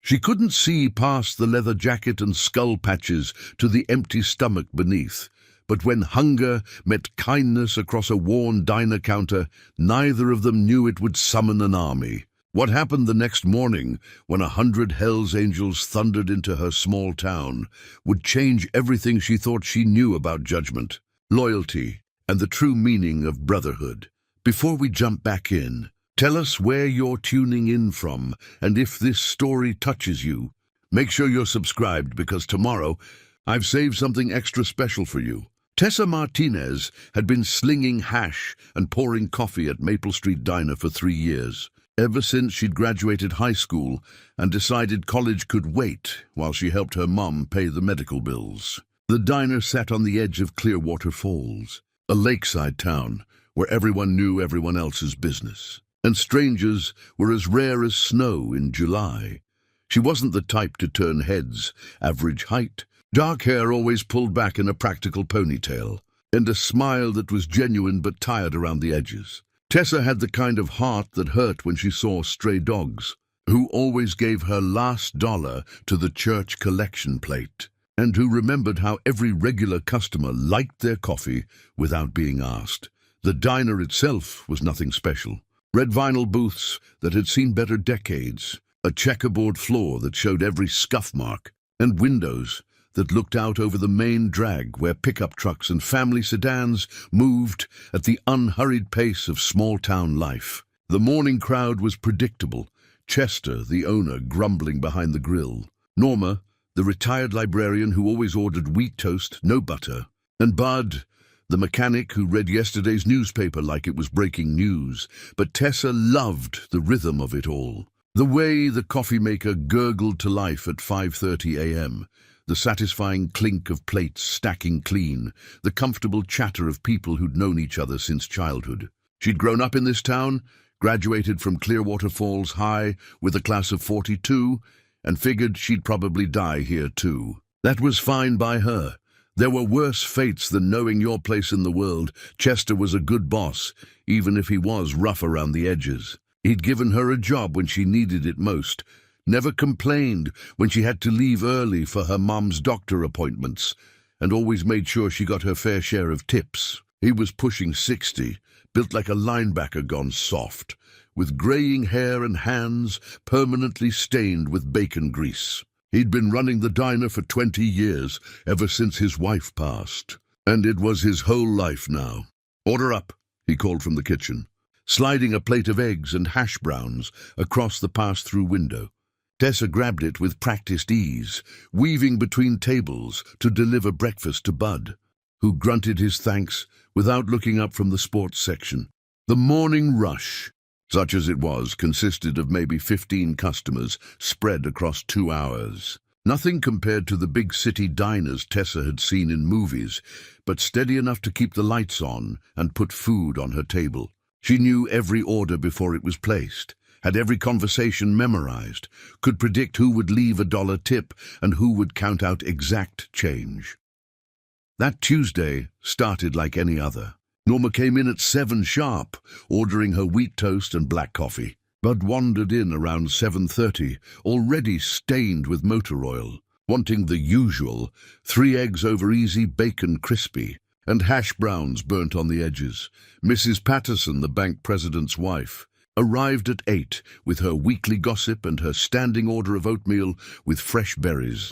She couldn't see past the leather jacket and skull patches to the empty stomach beneath. But when hunger met kindness across a worn diner counter, neither of them knew it would summon an army. What happened the next morning, when 100 Hell's Angels thundered into her small town, would change everything she thought she knew about judgment, loyalty, and the true meaning of brotherhood. Before we jump back in, tell us where you're tuning in from, and if this story touches you. Make sure you're subscribed, because tomorrow I've saved something extra special for you. Tessa Martinez had been slinging hash and pouring coffee at Maple Street Diner for 3 years, ever since she'd graduated high school and decided college could wait while she helped her mom pay the medical bills. The diner sat on the edge of Clearwater Falls, a lakeside town where everyone knew everyone else's business, and strangers were as rare as snow in July. She wasn't the type to turn heads, average height, dark hair always pulled back in a practical ponytail, and a smile that was genuine but tired around the edges. Tessa had the kind of heart that hurt when she saw stray dogs, who always gave her last dollar to the church collection plate, and who remembered how every regular customer liked their coffee without being asked. The diner itself was nothing special. Red vinyl booths that had seen better decades, a checkerboard floor that showed every scuff mark, and windows that looked out over the main drag where pickup trucks and family sedans moved at the unhurried pace of small-town life. The morning crowd was predictable, Chester, the owner, grumbling behind the grill, Norma, the retired librarian who always ordered wheat toast, no butter, and Bud, the mechanic who read yesterday's newspaper like it was breaking news. But Tessa loved the rhythm of it all. The way the coffee maker gurgled to life at 5:30 a.m., the satisfying clink of plates stacking clean, the comfortable chatter of people who'd known each other since childhood. She'd grown up in this town, graduated from Clearwater Falls High with a class of 42, and figured she'd probably die here too. That was fine by her. There were worse fates than knowing your place in the world. Chester was a good boss, even if he was rough around the edges. He'd given her a job when she needed it most, never complained when she had to leave early for her mom's doctor appointments, and always made sure she got her fair share of tips. He was pushing 60, built like a linebacker gone soft, with graying hair and hands permanently stained with bacon grease. He'd been running the diner for 20 years, ever since his wife passed, and it was his whole life now. "Order up," he called from the kitchen, sliding a plate of eggs and hash browns across the pass-through window. Tessa grabbed it with practiced ease, weaving between tables to deliver breakfast to Bud, who grunted his thanks without looking up from the sports section. The morning rush, such as it was, consisted of maybe 15 customers spread across 2 hours. Nothing compared to the big city diners Tessa had seen in movies, but steady enough to keep the lights on and put food on her table. She knew every order before it was placed, had every conversation memorized, could predict who would leave a dollar tip and who would count out exact change. That Tuesday started like any other. Norma came in at 7 sharp, ordering her wheat toast and black coffee. Bud wandered in around 7:30, already stained with motor oil, wanting the usual, 3 eggs over easy, bacon crispy, and hash browns burnt on the edges. Mrs. Patterson, the bank president's wife, arrived at 8 with her weekly gossip and her standing order of oatmeal with fresh berries.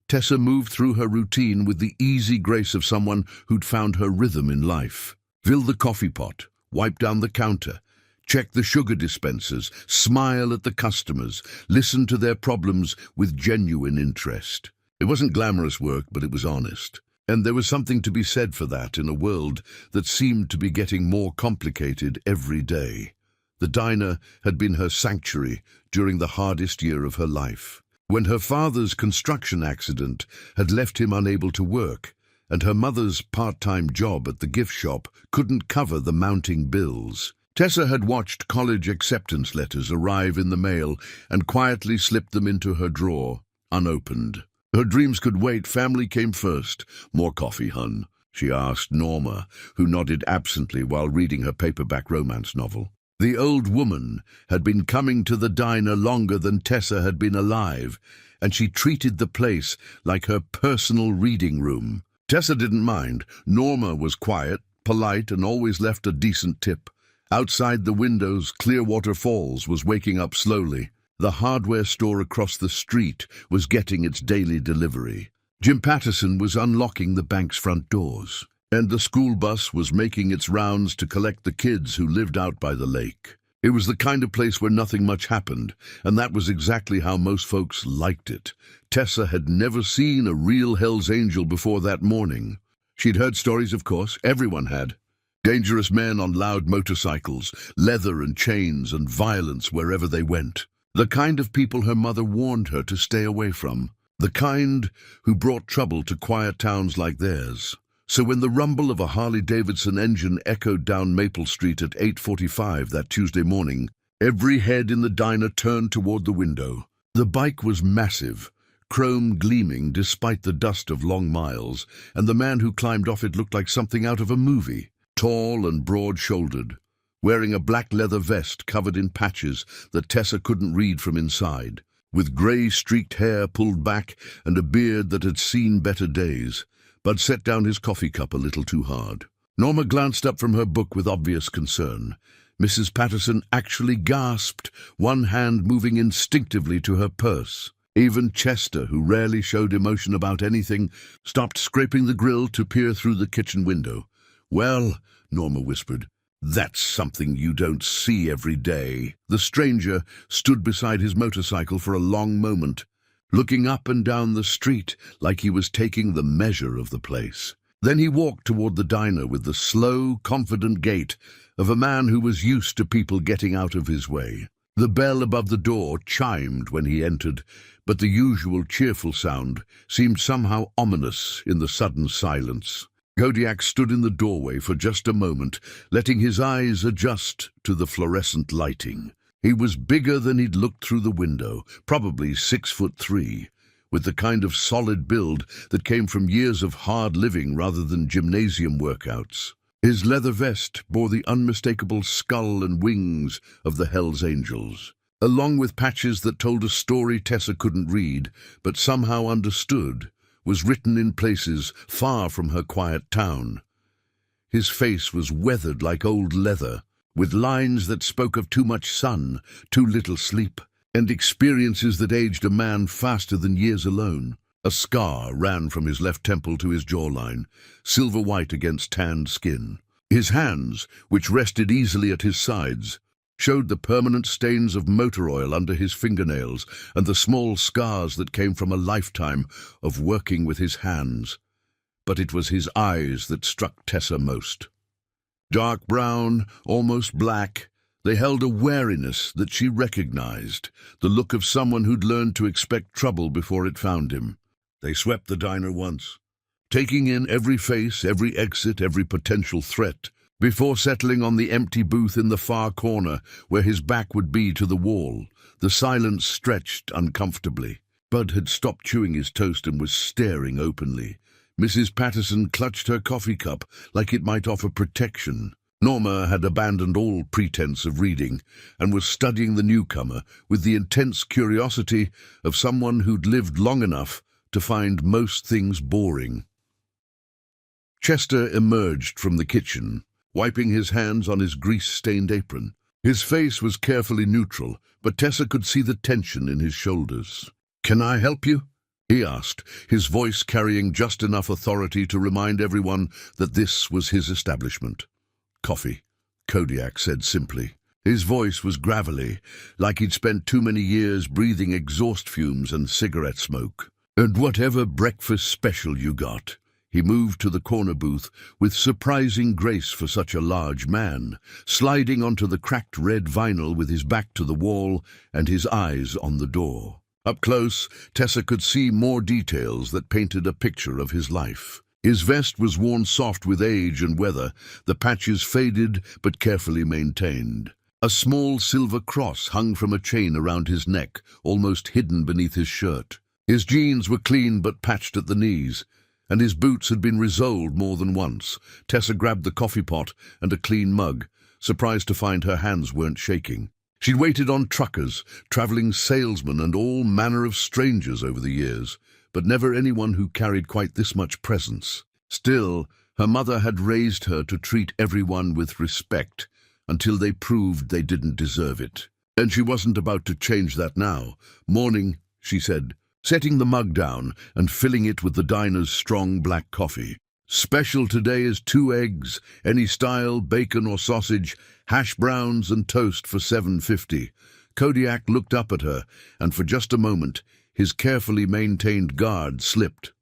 Tessa moved through her routine with the easy grace of someone who'd found her rhythm in life. Fill the coffee pot, wipe down the counter, check the sugar dispensers, smile at the customers, listen to their problems with genuine interest. It wasn't glamorous work, but it was honest. And there was something to be said for that in a world that seemed to be getting more complicated every day. The diner had been her sanctuary during the hardest year of her life, when her father's construction accident had left him unable to work, and her mother's part-time job at the gift shop couldn't cover the mounting bills. Tessa had watched college acceptance letters arrive in the mail and quietly slipped them into her drawer, unopened. Her dreams could wait. Family came first. "More coffee, hun?" she asked Norma, who nodded absently while reading her paperback romance novel. The old woman had been coming to the diner longer than Tessa had been alive, and she treated the place like her personal reading room. Tessa didn't mind. Norma was quiet, polite, and always left a decent tip. Outside the windows, Clearwater Falls was waking up slowly. The hardware store across the street was getting its daily delivery. Jim Patterson was unlocking the bank's front doors, and the school bus was making its rounds to collect the kids who lived out by the lake. It was the kind of place where nothing much happened, and that was exactly how most folks liked it. Tessa had never seen a real Hell's Angel before that morning. She'd heard stories, of course. Everyone had. Dangerous men on loud motorcycles, leather and chains, and violence wherever they went. The kind of people her mother warned her to stay away from. The kind who brought trouble to quiet towns like theirs. So when the rumble of a Harley-Davidson engine echoed down Maple Street at 8:45 that Tuesday morning, every head in the diner turned toward the window. The bike was massive, chrome gleaming despite the dust of long miles, and the man who climbed off it looked like something out of a movie. Tall and broad-shouldered, wearing a black leather vest covered in patches that Tessa couldn't read from inside, with grey-streaked hair pulled back and a beard that had seen better days. Bud set down his coffee cup a little too hard. Norma glanced up from her book with obvious concern. Mrs. Patterson actually gasped, one hand moving instinctively to her purse. Even Chester, who rarely showed emotion about anything, stopped scraping the grill to peer through the kitchen window. "Well," Norma whispered, "that's something you don't see every day." The stranger stood beside his motorcycle for a long moment, looking up and down the street like he was taking the measure of the place. Then he walked toward the diner with the slow, confident gait of a man who was used to people getting out of his way. The bell above the door chimed when he entered, but the usual cheerful sound seemed somehow ominous in the sudden silence. Kodiak stood in the doorway for just a moment, letting his eyes adjust to the fluorescent lighting. He was bigger than he'd looked through the window, probably 6'3", with the kind of solid build that came from years of hard living rather than gymnasium workouts. His leather vest bore the unmistakable skull and wings of the Hells Angels, along with patches that told a story Tessa couldn't read, but somehow understood, was written in places far from her quiet town. His face was weathered like old leather, with lines that spoke of too much sun, too little sleep, and experiences that aged a man faster than years alone. A scar ran from his left temple to his jawline, silver white against tanned skin. His hands, which rested easily at his sides, showed the permanent stains of motor oil under his fingernails and the small scars that came from a lifetime of working with his hands. But it was his eyes that struck Tessa most. Dark brown, almost black, they held a wariness that she recognized, the look of someone who'd learned to expect trouble before it found him. They swept the diner once, taking in every face, every exit, every potential threat, before settling on the empty booth in the far corner where his back would be to the wall. The silence stretched uncomfortably. Bud had stopped chewing his toast and was staring openly. Mrs. Patterson clutched her coffee cup like it might offer protection. Norma had abandoned all pretense of reading and was studying the newcomer with the intense curiosity of someone who'd lived long enough to find most things boring. Chester emerged from the kitchen, wiping his hands on his grease-stained apron. His face was carefully neutral, but Tessa could see the tension in his shoulders. "Can I help you?" he asked, his voice carrying just enough authority to remind everyone that this was his establishment. "Coffee," Kodiak said simply. His voice was gravelly, like he'd spent too many years breathing exhaust fumes and cigarette smoke. "And whatever breakfast special you got." He moved to the corner booth with surprising grace for such a large man, sliding onto the cracked red vinyl with his back to the wall and his eyes on the door. Up close, Tessa could see more details that painted a picture of his life. His vest was worn soft with age and weather, the patches faded but carefully maintained. A small silver cross hung from a chain around his neck, almost hidden beneath his shirt. His jeans were clean but patched at the knees, and his boots had been resoled more than once. Tessa grabbed the coffee pot and a clean mug, surprised to find her hands weren't shaking. She'd waited on truckers, traveling salesmen, and all manner of strangers over the years, but never anyone who carried quite this much presence. Still, her mother had raised her to treat everyone with respect until they proved they didn't deserve it. And she wasn't about to change that now. "Morning," she said, setting the mug down and filling it with the diner's strong black coffee. "Special today is 2 eggs, any style, bacon or sausage, hash browns and toast for $7.50. Kodiak looked up at her, and for just a moment, his carefully maintained guard slipped.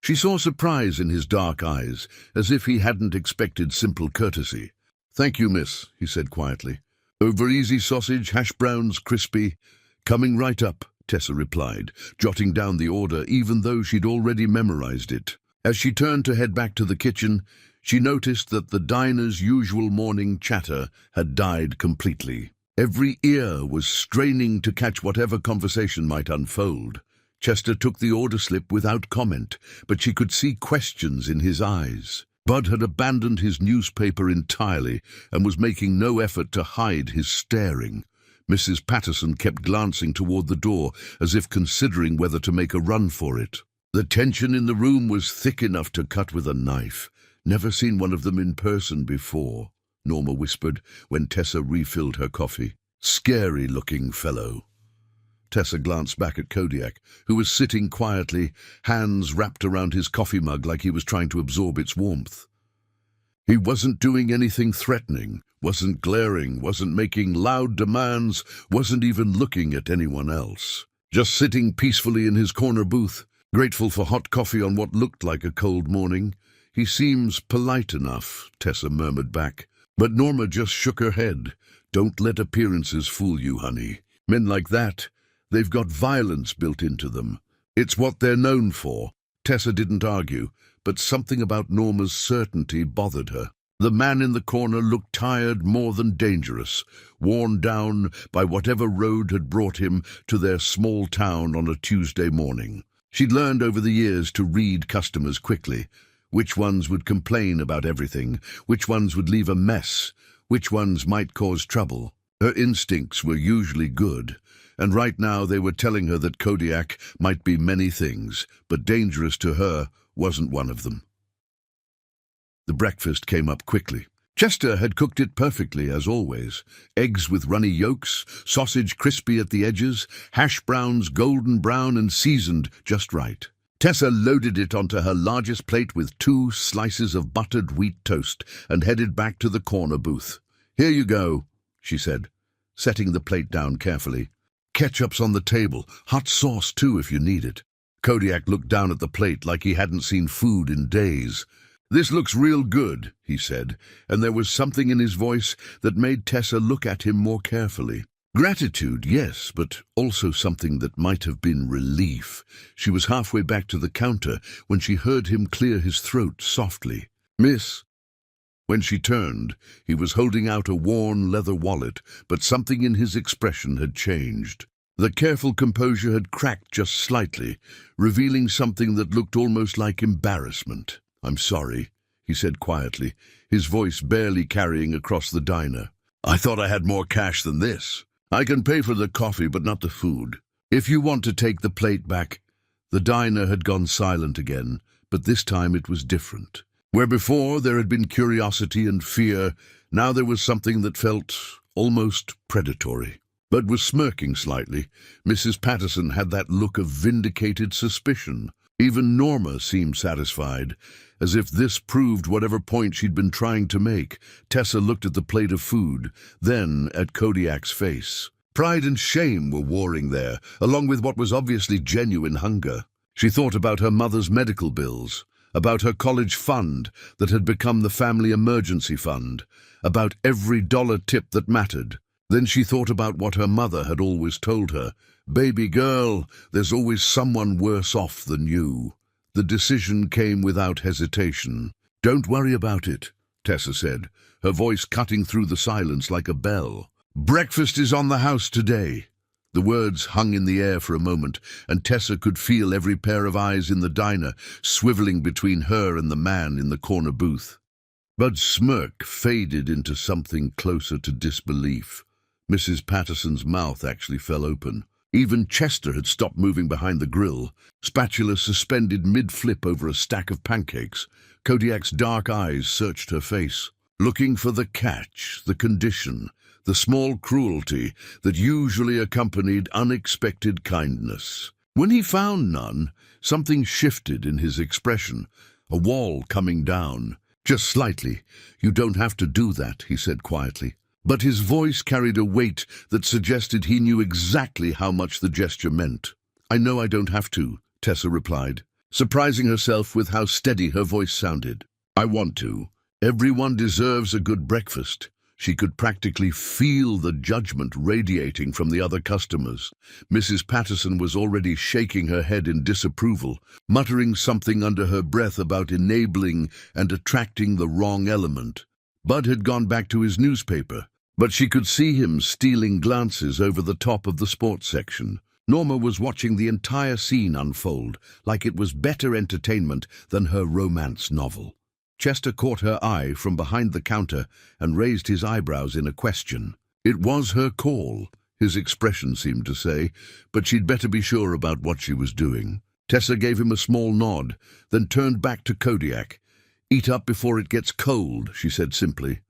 She saw surprise in his dark eyes, as if he hadn't expected simple courtesy. "Thank you, miss," he said quietly. "Over easy sausage, hash browns, crispy." "Coming right up," Tessa replied, jotting down the order even though she'd already memorized it. As she turned to head back to the kitchen, she noticed that the diner's usual morning chatter had died completely. Every ear was straining to catch whatever conversation might unfold. Chester took the order slip without comment, but she could see questions in his eyes. Bud had abandoned his newspaper entirely and was making no effort to hide his staring. Mrs. Patterson kept glancing toward the door, as if considering whether to make a run for it. The tension in the room was thick enough to cut with a knife. "Never seen one of them in person before," Norma whispered when Tessa refilled her coffee. "Scary-looking fellow." Tessa glanced back at Kodiak, who was sitting quietly, hands wrapped around his coffee mug like he was trying to absorb its warmth. He wasn't doing anything threatening, wasn't glaring, wasn't making loud demands, wasn't even looking at anyone else. Just sitting peacefully in his corner booth, grateful for hot coffee on what looked like a cold morning. "He seems polite enough," Tessa murmured back. But Norma just shook her head. "Don't let appearances fool you, honey. Men like that, they've got violence built into them. It's what they're known for." Tessa didn't argue, but something about Norma's certainty bothered her. The man in the corner looked tired more than dangerous, worn down by whatever road had brought him to their small town on a Tuesday morning. She'd learned over the years to read customers quickly. Which ones would complain about everything, which ones would leave a mess, which ones might cause trouble. Her instincts were usually good, and right now they were telling her that Kodiak might be many things, but dangerous to her wasn't one of them. The breakfast came up quickly. Chester had cooked it perfectly, as always. Eggs with runny yolks, sausage crispy at the edges, hash browns golden brown and seasoned just right. Tessa loaded it onto her largest plate with 2 slices of buttered wheat toast and headed back to the corner booth. "Here you go," she said, setting the plate down carefully. "Ketchup's on the table, hot sauce too if you need it." Kodiak looked down at the plate like he hadn't seen food in days. "This looks real good," he said, and there was something in his voice that made Tessa look at him more carefully. Gratitude, yes, but also something that might have been relief. She was halfway back to the counter when she heard him clear his throat softly. "Miss?" When she turned, he was holding out a worn leather wallet, but something in his expression had changed. The careful composure had cracked just slightly, revealing something that looked almost like embarrassment. "I'm sorry," he said quietly, his voice barely carrying across the diner. "I thought I had more cash than this. I can pay for the coffee, but not the food. If you want to take the plate back." The diner had gone silent again, but this time it was different. Where before there had been curiosity and fear, now there was something that felt almost predatory. Bud was smirking slightly. Mrs. Patterson had that look of vindicated suspicion. Even Norma seemed satisfied, as if this proved whatever point she'd been trying to make. Tessa looked at the plate of food, then at Kodiak's face. Pride and shame were warring there, along with what was obviously genuine hunger. She thought about her mother's medical bills, about her college fund that had become the family emergency fund, about every dollar tip that mattered. Then she thought about what her mother had always told her. "Baby girl, there's always someone worse off than you." The decision came without hesitation. "Don't worry about it," Tessa said, her voice cutting through the silence like a bell. "Breakfast is on the house today." The words hung in the air for a moment, and Tessa could feel every pair of eyes in the diner swiveling between her and the man in the corner booth. Bud's smirk faded into something closer to disbelief. Mrs. Patterson's mouth actually fell open. Even Chester had stopped moving behind the grill, spatula suspended mid-flip over a stack of pancakes. Kodiak's dark eyes searched her face, looking for the catch, the condition, the small cruelty that usually accompanied unexpected kindness. When he found none, something shifted in his expression, a wall coming down. "Just slightly. You don't have to do that," he said quietly. But his voice carried a weight that suggested he knew exactly how much the gesture meant. "I know I don't have to," Tessa replied, surprising herself with how steady her voice sounded. "I want to. Everyone deserves a good breakfast." She could practically feel the judgment radiating from the other customers. Mrs. Patterson was already shaking her head in disapproval, muttering something under her breath about enabling and attracting the wrong element. Bud had gone back to his newspaper, but she could see him stealing glances over the top of the sports section. Norma was watching the entire scene unfold, like it was better entertainment than her romance novel. Chester caught her eye from behind the counter and raised his eyebrows in a question. It was her call, his expression seemed to say, but she'd better be sure about what she was doing. Tessa gave him a small nod, then turned back to Kodiak. "Eat up before it gets cold," she said simply.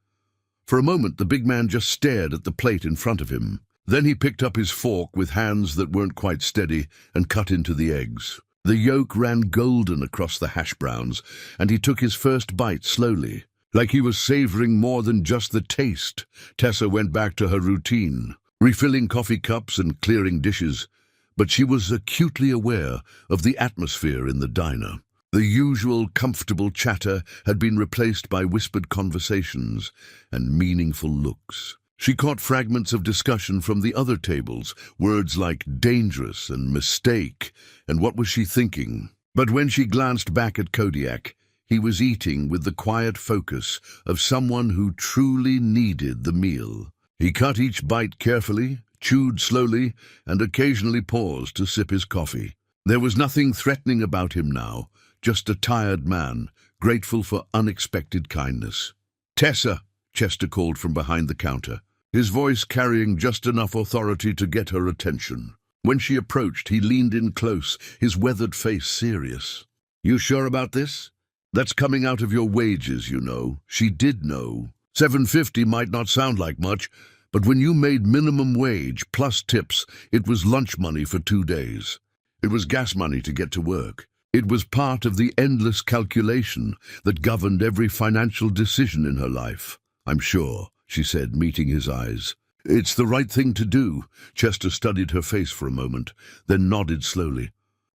For a moment, the big man just stared at the plate in front of him. Then he picked up his fork with hands that weren't quite steady and cut into the eggs. The yolk ran golden across the hash browns, and he took his first bite slowly. Like he was savoring more than just the taste, Tessa went back to her routine, refilling coffee cups and clearing dishes. But she was acutely aware of the atmosphere in the diner. The usual comfortable chatter had been replaced by whispered conversations and meaningful looks. She caught fragments of discussion from the other tables, words like dangerous and mistake, and what was she thinking? But when she glanced back at Kodiak, he was eating with the quiet focus of someone who truly needed the meal. He cut each bite carefully, chewed slowly, and occasionally paused to sip his coffee. There was nothing threatening about him now, just a tired man, grateful for unexpected kindness. "Tessa," Chester called from behind the counter, his voice carrying just enough authority to get her attention. When she approached, he leaned in close, his weathered face serious. "You sure about this? That's coming out of your wages, you know." She did know. $7.50 might not sound like much, but when you made minimum wage plus tips, it was lunch money for 2 days. It was gas money to get to work. It was part of the endless calculation that governed every financial decision in her life. "I'm sure," she said, meeting his eyes. "It's the right thing to do." Chester studied her face for a moment, then nodded slowly.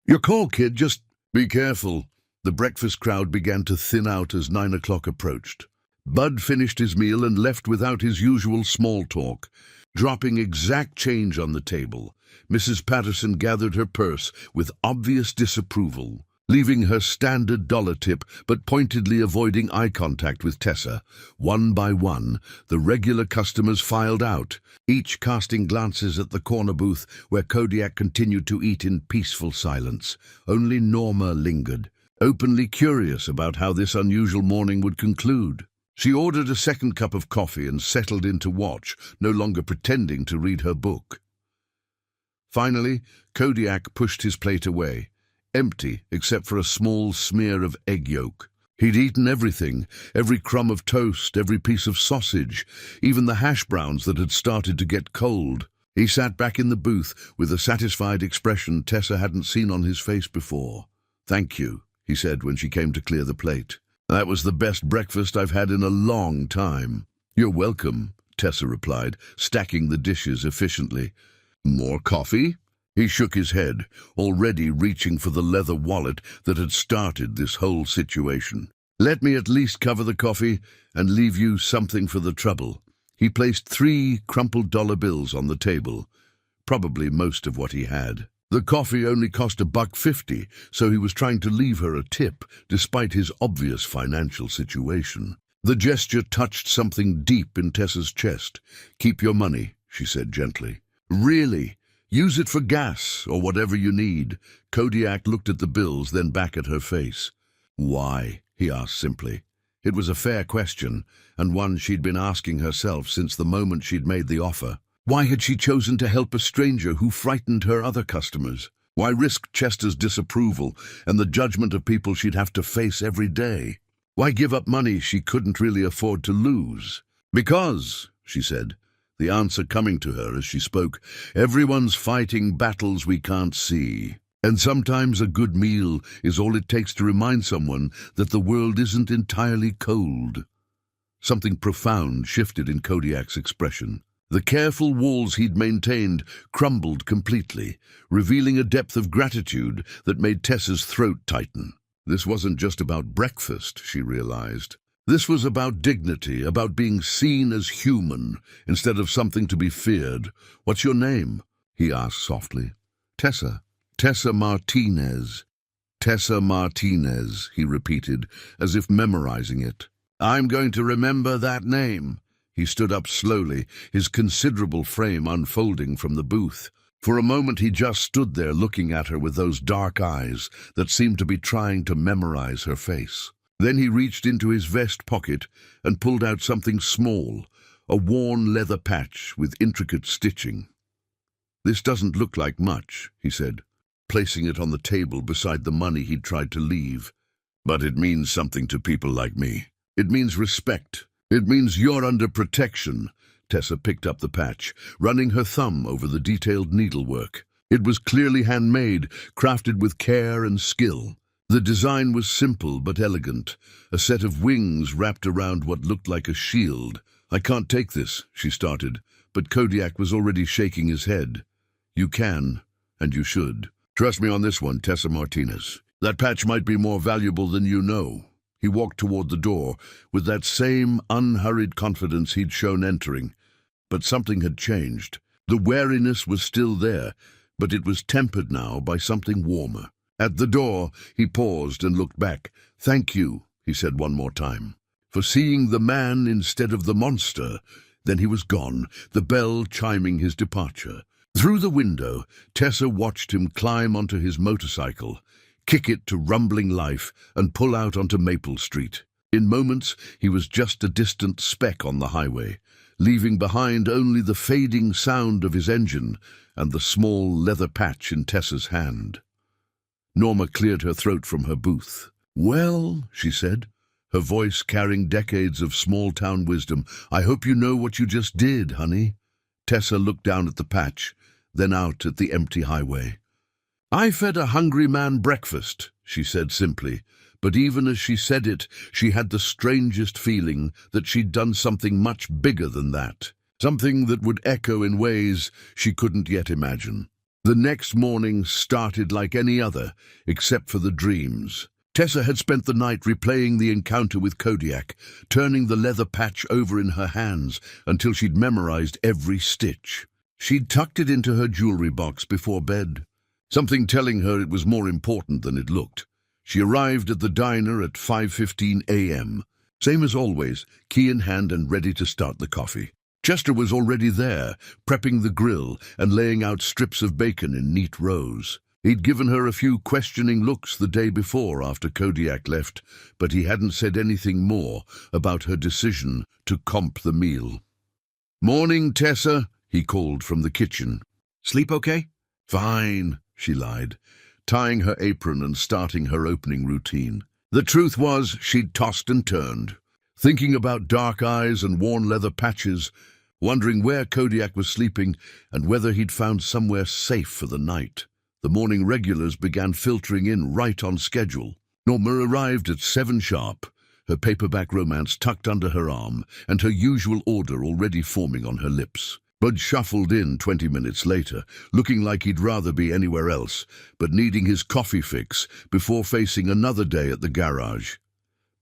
"Your call, kid, just be careful." The breakfast crowd began to thin out as 9 o'clock approached. Bud finished his meal and left without his usual small talk, dropping exact change on the table. Mrs. Patterson gathered her purse with obvious disapproval, leaving her standard dollar tip but pointedly avoiding eye contact with Tessa. One by one, the regular customers filed out, each casting glances at the corner booth where Kodiak continued to eat in peaceful silence. Only Norma lingered, openly curious about how this unusual morning would conclude. She ordered a second cup of coffee and settled in to watch, no longer pretending to read her book. Finally, Kodiak pushed his plate away, empty except for a small smear of egg yolk. He'd eaten everything, every crumb of toast, every piece of sausage, even the hash browns that had started to get cold. He sat back in the booth with a satisfied expression Tessa hadn't seen on his face before. "Thank you," he said when she came to clear the plate. "That was the best breakfast I've had in a long time." "You're welcome," Tessa replied, stacking the dishes efficiently. "More coffee?" He shook his head, already reaching for the leather wallet that had started this whole situation. "Let me at least cover the coffee and leave you something for the trouble." He placed 3 crumpled dollar bills on the table, probably most of what he had. The coffee only cost $1.50, so he was trying to leave her a tip, despite his obvious financial situation. The gesture touched something deep in Tessa's chest. "Keep your money," she said gently. "Really? Use it for gas, or whatever you need." Kodiak looked at the bills, then back at her face. "Why?" he asked simply. It was a fair question, and one she'd been asking herself since the moment she'd made the offer. Why had she chosen to help a stranger who frightened her other customers? Why risk Chester's disapproval and the judgment of people she'd have to face every day? Why give up money she couldn't really afford to lose? Because, she said, the answer coming to her as she spoke, everyone's fighting battles we can't see. And sometimes a good meal is all it takes to remind someone that the world isn't entirely cold. Something profound shifted in Kodiak's expression. The careful walls he'd maintained crumbled completely, revealing a depth of gratitude that made Tessa's throat tighten. This wasn't just about breakfast, she realized. This was about dignity, about being seen as human instead of something to be feared. "What's your name?" he asked softly. "Tessa. Tessa Martinez." "Tessa Martinez," he repeated, as if memorizing it. "I'm going to remember that name." He stood up slowly, his considerable frame unfolding from the booth. For a moment he just stood there looking at her with those dark eyes that seemed to be trying to memorize her face. Then he reached into his vest pocket and pulled out something small, a worn leather patch with intricate stitching. "This doesn't look like much," he said, placing it on the table beside the money he'd tried to leave. "But it means something to people like me. It means respect. It means you're under protection." Tessa picked up the patch, running her thumb over the detailed needlework. It was clearly handmade, crafted with care and skill. The design was simple but elegant, a set of wings wrapped around what looked like a shield. "I can't take this," she started, but Kodiak was already shaking his head. "You can, and you should. Trust me on this one, Tessa Martinez. That patch might be more valuable than you know." He walked toward the door with that same unhurried confidence he'd shown entering. But something had changed. The wariness was still there, but it was tempered now by something warmer. At the door, he paused and looked back. "Thank you," he said one more time, "for seeing the man instead of the monster." Then he was gone, the bell chiming his departure. Through the window, Tessa watched him climb onto his motorcycle, kick it to rumbling life, and pull out onto Maple Street. In moments, he was just a distant speck on the highway, leaving behind only the fading sound of his engine and the small leather patch in Tessa's hand. Norma cleared her throat from her booth. "Well," she said, her voice carrying decades of small-town wisdom, "I hope you know what you just did, honey." Tessa looked down at the patch, then out at the empty highway. "I fed a hungry man breakfast," she said simply, but even as she said it, she had the strangest feeling that she'd done something much bigger than that, something that would echo in ways she couldn't yet imagine. The next morning started like any other, except for the dreams. Tessa had spent the night replaying the encounter with Kodiak, turning the leather patch over in her hands until she'd memorized every stitch. She'd tucked it into her jewelry box before bed, something telling her it was more important than it looked. She arrived at the diner at 5:15 a.m., same as always, key in hand and ready to start the coffee. Chester was already there, prepping the grill and laying out strips of bacon in neat rows. He'd given her a few questioning looks the day before after Kodiak left, but he hadn't said anything more about her decision to comp the meal. "Morning, Tessa," he called from the kitchen. "Sleep okay?" "Fine," she lied, tying her apron and starting her opening routine. The truth was, she'd tossed and turned, thinking about dark eyes and worn leather patches, wondering where Kodiak was sleeping and whether he'd found somewhere safe for the night. The morning regulars began filtering in right on schedule. Norma arrived at 7 sharp, her paperback romance tucked under her arm and her usual order already forming on her lips. Bud shuffled in 20 minutes later, looking like he'd rather be anywhere else, but needing his coffee fix before facing another day at the garage.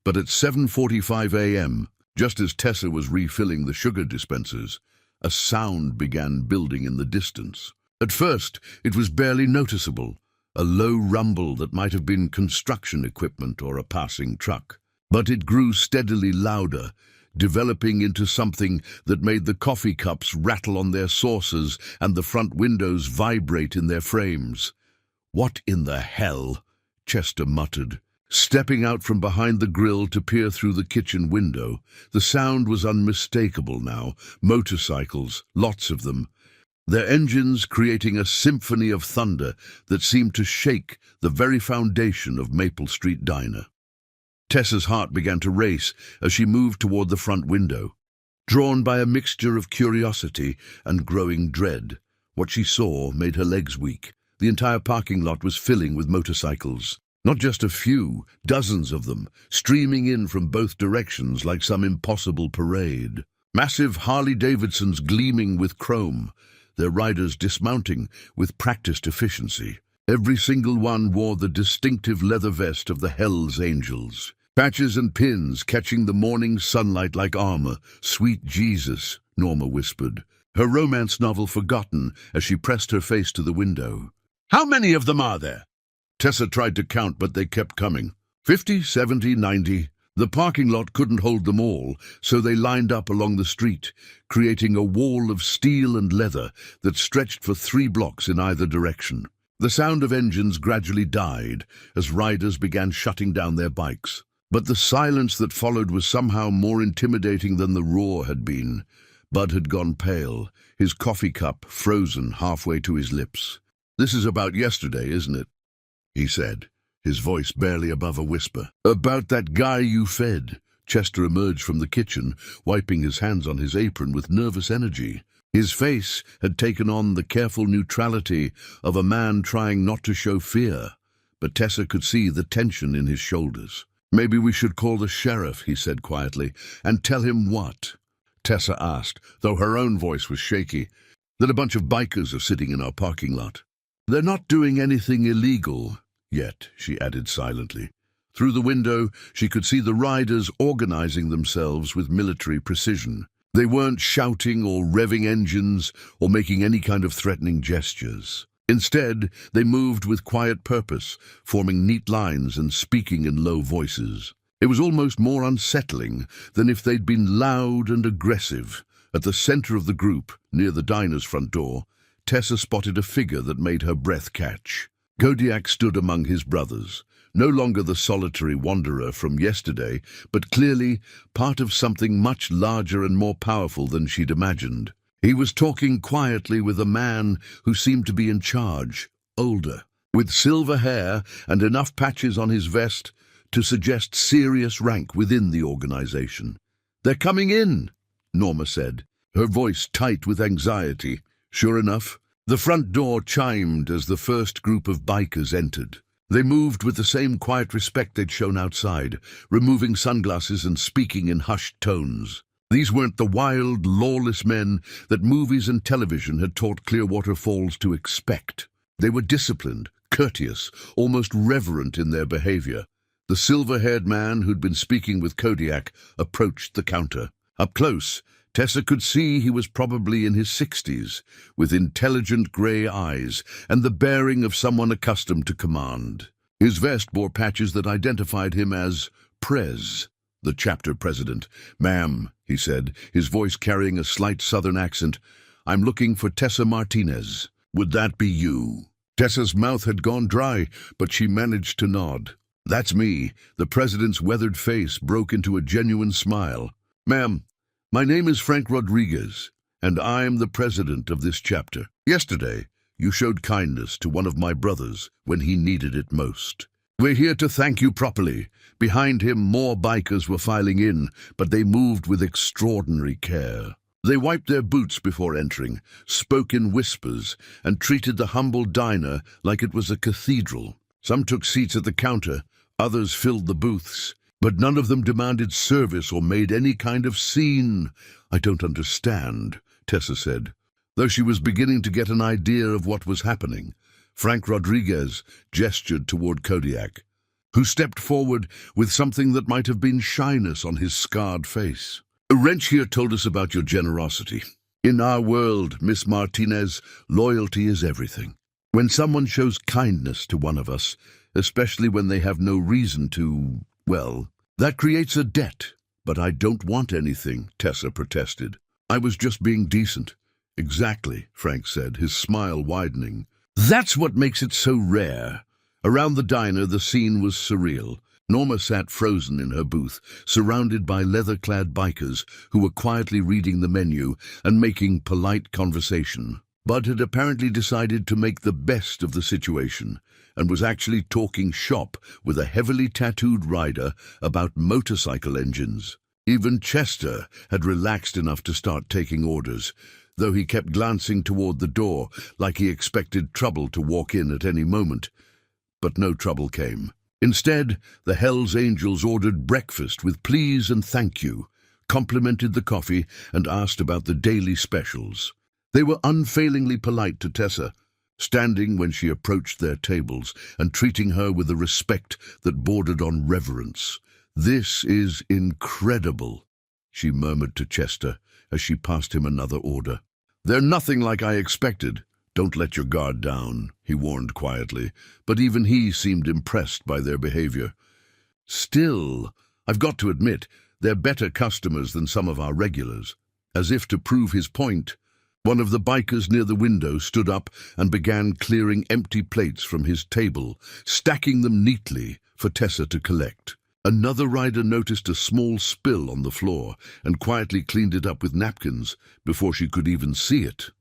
But at 7:45 a.m., just as Tessa was refilling the sugar dispensers, a sound began building in the distance. At first, it was barely noticeable, a low rumble that might have been construction equipment or a passing truck. But it grew steadily louder, developing into something that made the coffee cups rattle on their saucers and the front windows vibrate in their frames. "What in the hell?" Chester muttered. Stepping out from behind the grill to peer through the kitchen window, the sound was unmistakable now. Motorcycles, lots of them, their engines creating a symphony of thunder that seemed to shake the very foundation of Maple Street Diner. Tessa's heart began to race as she moved toward the front window. Drawn by a mixture of curiosity and growing dread, what she saw made her legs weak. The entire parking lot was filling with motorcycles. Not just a few, dozens of them, streaming in from both directions like some impossible parade. Massive Harley-Davidsons gleaming with chrome, their riders dismounting with practiced efficiency. Every single one wore the distinctive leather vest of the Hells Angels. Patches and pins catching the morning sunlight like armor. Sweet Jesus, Norma whispered, her romance novel forgotten as she pressed her face to the window. How many of them are there? Tessa tried to count, but they kept coming. 50, 70, 90. The parking lot couldn't hold them all, so they lined up along the street, creating a wall of steel and leather that stretched for 3 blocks in either direction. The sound of engines gradually died as riders began shutting down their bikes. But the silence that followed was somehow more intimidating than the roar had been. Bud had gone pale, his coffee cup frozen halfway to his lips. "This is about yesterday, isn't it?" he said, his voice barely above a whisper. "About that guy you fed." Chester emerged from the kitchen, wiping his hands on his apron with nervous energy. His face had taken on the careful neutrality of a man trying not to show fear, but Tessa could see the tension in his shoulders. "Maybe we should call the sheriff," he said quietly. "And tell him what?" Tessa asked, though her own voice was shaky. "That a bunch of bikers are sitting in our parking lot. They're not doing anything illegal yet," she added silently. Through the window, she could see the riders organizing themselves with military precision. They weren't shouting or revving engines or making any kind of threatening gestures. Instead, they moved with quiet purpose, forming neat lines and speaking in low voices. It was almost more unsettling than if they'd been loud and aggressive. At the center of the group, near the diner's front door, Tessa spotted a figure that made her breath catch. Kodiak stood among his brothers, no longer the solitary wanderer from yesterday, but clearly part of something much larger and more powerful than she'd imagined. He was talking quietly with a man who seemed to be in charge, older, with silver hair and enough patches on his vest to suggest serious rank within the organization. "They're coming in," Norma said, her voice tight with anxiety. Sure enough, the front door chimed as the first group of bikers entered. They moved with the same quiet respect they'd shown outside, removing sunglasses and speaking in hushed tones. These weren't the wild, lawless men that movies and television had taught Clearwater Falls to expect. They were disciplined, courteous, almost reverent in their behavior. The silver-haired man who'd been speaking with Kodiak approached the counter. Up close, Tessa could see he was probably in his 60s, with intelligent grey eyes and the bearing of someone accustomed to command. His vest bore patches that identified him as Prez, the chapter president. "Ma'am," he said, his voice carrying a slight southern accent, "I'm looking for Tessa Martinez. Would that be you?" Tessa's mouth had gone dry, but she managed to nod. "That's me." The president's weathered face broke into a genuine smile. "Ma'am, my name is Frank Rodriguez, and I'm the president of this chapter. Yesterday, you showed kindness to one of my brothers when he needed it most. We're here to thank you properly." Behind him, more bikers were filing in, but they moved with extraordinary care. They wiped their boots before entering, spoke in whispers, and treated the humble diner like it was a cathedral. Some took seats at the counter, others filled the booths, but none of them demanded service or made any kind of scene. "I don't understand," Tessa said, though she was beginning to get an idea of what was happening. Frank Rodriguez gestured toward Kodiak, who stepped forward with something that might have been shyness on his scarred face. "A wrench here told us about your generosity. In our world, Miss Martinez, loyalty is everything. When someone shows kindness to one of us, especially when they have no reason to, well, that creates a debt." "But I don't want anything," Tessa protested. "I was just being decent." "Exactly," Frank said, his smile widening. "That's what makes it so rare." Around the diner, the scene was surreal. Norma sat frozen in her booth, surrounded by leather-clad bikers who were quietly reading the menu and making polite conversation. Bud had apparently decided to make the best of the situation and was actually talking shop with a heavily tattooed rider about motorcycle engines. Even Chester had relaxed enough to start taking orders, though he kept glancing toward the door like he expected trouble to walk in at any moment. But no trouble came. Instead, the Hells Angels ordered breakfast with please and thank you, complimented the coffee, and asked about the daily specials. They were unfailingly polite to Tessa, standing when she approached their tables and treating her with a respect that bordered on reverence. "This is incredible," she murmured to Chester as she passed him another order. "They're nothing like I expected." "Don't let your guard down," he warned quietly, but even he seemed impressed by their behavior. "Still, I've got to admit, they're better customers than some of our regulars." As if to prove his point, one of the bikers near the window stood up and began clearing empty plates from his table, stacking them neatly for Tessa to collect. Another rider noticed a small spill on the floor and quietly cleaned it up with napkins before she could even see it.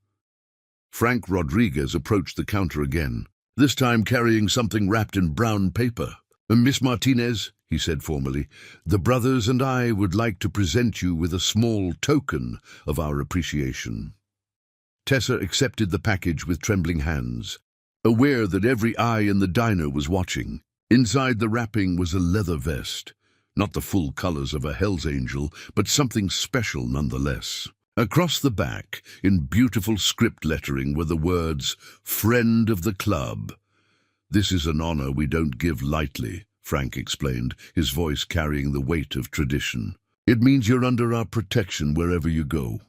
Frank Rodriguez approached the counter again, this time carrying something wrapped in brown paper. "Miss Martinez," he said formally, "the brothers and I would like to present you with a small token of our appreciation." Tessa accepted the package with trembling hands, aware that every eye in the diner was watching. Inside the wrapping was a leather vest, not the full colors of a Hells Angel, but something special nonetheless. Across the back, in beautiful script lettering, were the words, "Friend of the Club." "This is an honor we don't give lightly," Frank explained, his voice carrying the weight of tradition. "It means you're under our protection wherever you go.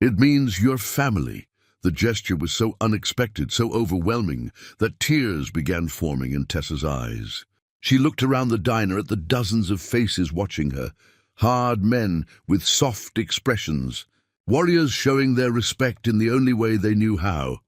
It means you're family." The gesture was so unexpected, so overwhelming, that tears began forming in Tessa's eyes. She looked around the diner at the dozens of faces watching her, hard men with soft expressions, warriors showing their respect in the only way they knew how.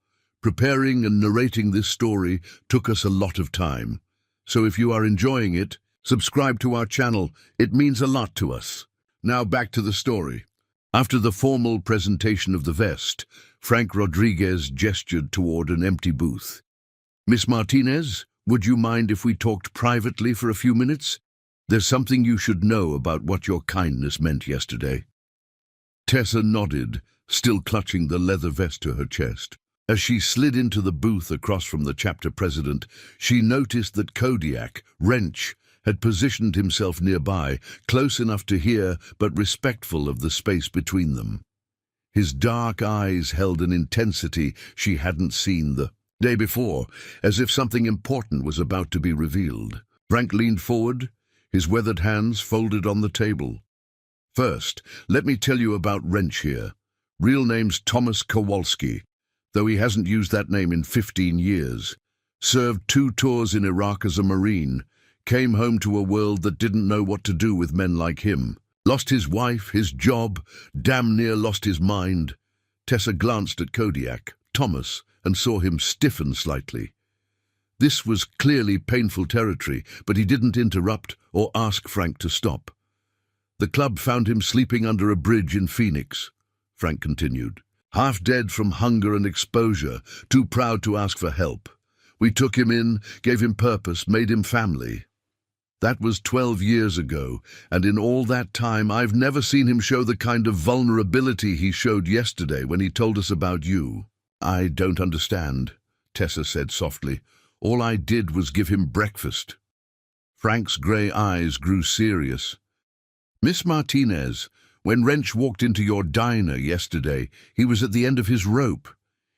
Preparing and narrating this story took us a lot of time. So if you are enjoying it, subscribe to our channel. It means a lot to us. Now back to the story. After the formal presentation of the vest, Frank Rodriguez gestured toward an empty booth. "Miss Martinez, would you mind if we talked privately for a few minutes? There's something you should know about what your kindness meant yesterday." Tessa nodded, still clutching the leather vest to her chest. As she slid into the booth across from the chapter president, she noticed that Kodiak, Wrench, had positioned himself nearby, close enough to hear but respectful of the space between them. His dark eyes held an intensity she hadn't seen the day before, as if something important was about to be revealed. Frank leaned forward, his weathered hands folded on the table. "First, let me tell you about Wrench here. Real name's Thomas Kowalski, though he hasn't used that name in 15 years. Served 2 tours in Iraq as a Marine, came home to a world that didn't know what to do with men like him. Lost his wife, his job, damn near lost his mind." Tessa glanced at Kodiak, Thomas, and saw him stiffen slightly. This was clearly painful territory, but he didn't interrupt or ask Frank to stop. "The club found him sleeping under a bridge in Phoenix," Frank continued. "Half dead from hunger and exposure, too proud to ask for help. We took him in, gave him purpose, made him family. That was 12 years ago, and in all that time I've never seen him show the kind of vulnerability he showed yesterday when he told us about you." "I don't understand," Tessa said softly. "All I did was give him breakfast." Frank's grey eyes grew serious. "Miss Martinez, when Wrench walked into your diner yesterday, he was at the end of his rope.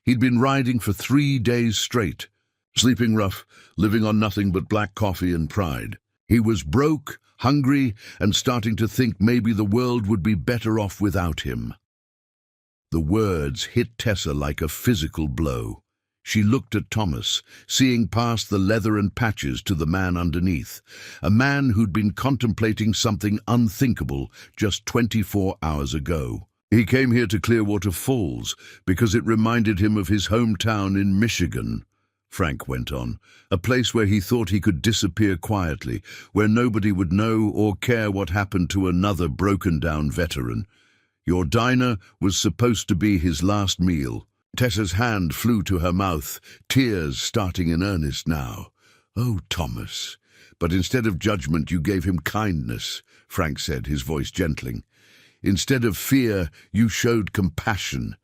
He'd been riding for 3 days straight, sleeping rough, living on nothing but black coffee and pride. He was broke, hungry, and starting to think maybe the world would be better off without him." The words hit Tessa like a physical blow. She looked at Thomas, seeing past the leather and patches to the man underneath, a man who'd been contemplating something unthinkable just 24 hours ago. He came here to Clearwater Falls because it reminded him of his hometown in Michigan. Frank went on. A place where he thought he could disappear quietly, where nobody would know or care what happened to another broken-down veteran. Your diner was supposed to be his last meal. Tessa's hand flew to her mouth, tears starting in earnest now. "Oh, Thomas." "But instead of judgment, you gave him kindness," Frank said, his voice gentling. "Instead of fear, you showed compassion.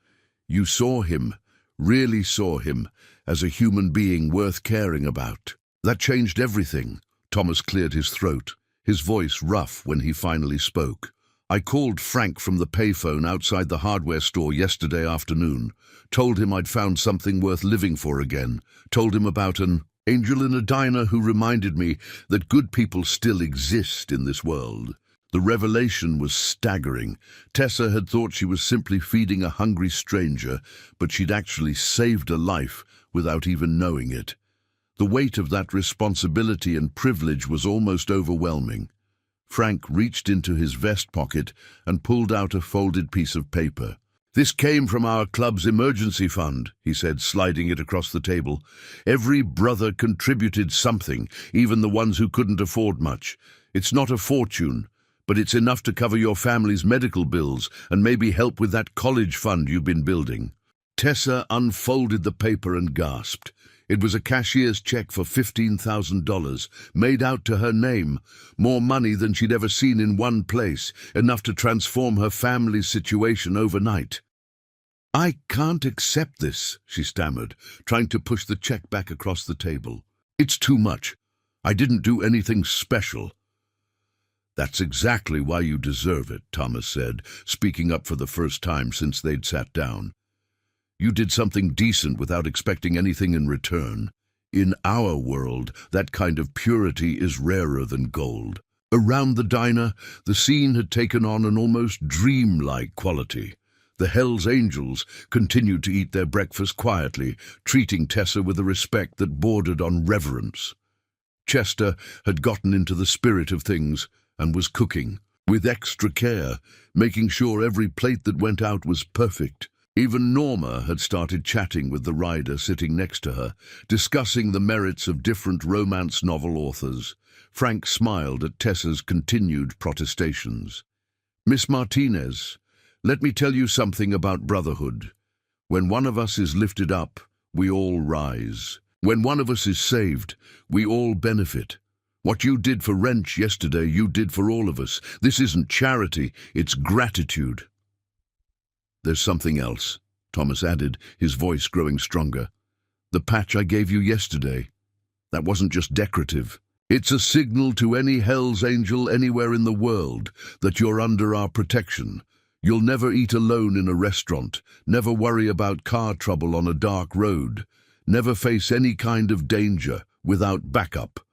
You saw him, really saw him, as a human being worth caring about. That changed everything." Thomas cleared his throat, his voice rough when he finally spoke. "I called Frank from the payphone outside the hardware store yesterday afternoon, told him I'd found something worth living for again, told him about an angel in a diner who reminded me that good people still exist in this world." The revelation was staggering. Tessa had thought she was simply feeding a hungry stranger, but she'd actually saved a life without even knowing it. The weight of that responsibility and privilege was almost overwhelming. Frank reached into his vest pocket and pulled out a folded piece of paper. "This came from our club's emergency fund," he said, sliding it across the table. "Every brother contributed something, even the ones who couldn't afford much. It's not a fortune, but it's enough to cover your family's medical bills and maybe help with that college fund you've been building." Tessa unfolded the paper and gasped. It was a cashier's check for $15,000, made out to her name, more money than she'd ever seen in one place, enough to transform her family's situation overnight. "I can't accept this," she stammered, trying to push the check back across the table. "It's too much. I didn't do anything special." "That's exactly why you deserve it," Thomas said, speaking up for the first time since they'd sat down. "You did something decent without expecting anything in return. In our world, that kind of purity is rarer than gold." Around the diner, the scene had taken on an almost dreamlike quality. The Hell's Angels continued to eat their breakfast quietly, treating Tessa with a respect that bordered on reverence. Chester had gotten into the spirit of things and was cooking, with extra care, making sure every plate that went out was perfect. Even Norma had started chatting with the rider sitting next to her, discussing the merits of different romance novel authors. Frank smiled at Tessa's continued protestations. "Miss Martinez, let me tell you something about brotherhood. When one of us is lifted up, we all rise. When one of us is saved, we all benefit. What you did for Wrench yesterday, you did for all of us. This isn't charity, it's gratitude." "There's something else," Thomas added, his voice growing stronger. "The patch I gave you yesterday, that wasn't just decorative. It's a signal to any Hell's Angel anywhere in the world that you're under our protection. You'll never eat alone in a restaurant, never worry about car trouble on a dark road, never face any kind of danger without backup.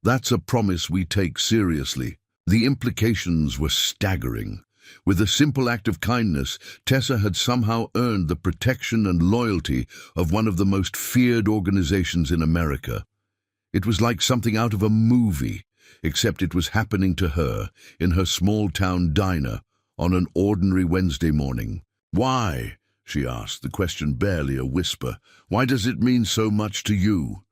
That's a promise we take seriously." The implications were staggering. With a simple act of kindness, Tessa had somehow earned the protection and loyalty of one of the most feared organizations in America. It was like something out of a movie, except it was happening to her in her small-town diner on an ordinary Wednesday morning. "Why?" she asked, the question barely a whisper. "Why does it mean so much to you?"